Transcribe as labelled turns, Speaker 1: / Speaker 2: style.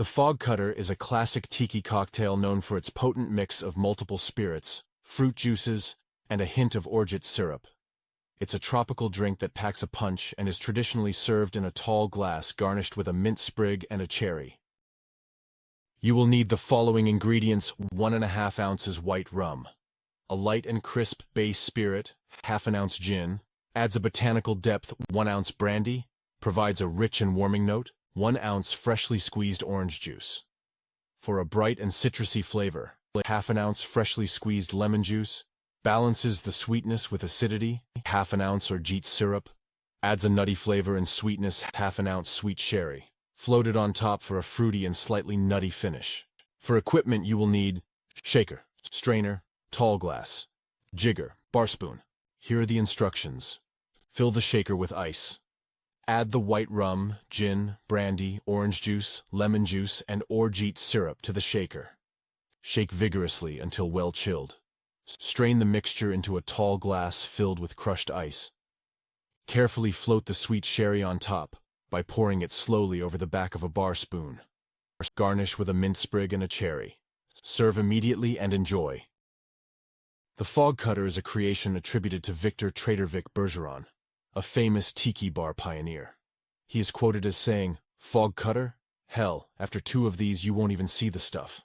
Speaker 1: The fog cutter is a classic tiki cocktail known for its potent mix of multiple spirits, fruit juices, and a hint of orgeat syrup. It's a tropical drink that packs a punch and is traditionally served in a tall glass garnished with a mint sprig and a cherry. You will need the following ingredients: 1½ ounces white rum, a light and crisp base spirit, ½ ounce gin, adds a botanical depth, 1 ounce brandy, provides a rich and warming note, 1 ounce freshly squeezed orange juice. For a bright and citrusy flavor, ½ ounce freshly squeezed lemon juice, balances the sweetness with acidity, ½ ounce orgeat syrup, adds a nutty flavor and sweetness, ½ ounce sweet sherry, floated on top for a fruity and slightly nutty finish. For equipment you will need shaker, strainer, tall glass, jigger, bar spoon. Here are the instructions. Fill the shaker with ice. Add the white rum, gin, brandy, orange juice, lemon juice, and orgeat syrup to the shaker. Shake vigorously until well chilled. Strain the mixture into a tall glass filled with crushed ice. Carefully float the sweet sherry on top by pouring it slowly over the back of a bar spoon. Garnish with a mint sprig and a cherry. Serve immediately and enjoy. The fog cutter is a creation attributed to Victor Tradervic Bergeron, a famous tiki bar pioneer. He is quoted as saying, "Fog cutter? Hell, after 2 of these you won't even see the stuff."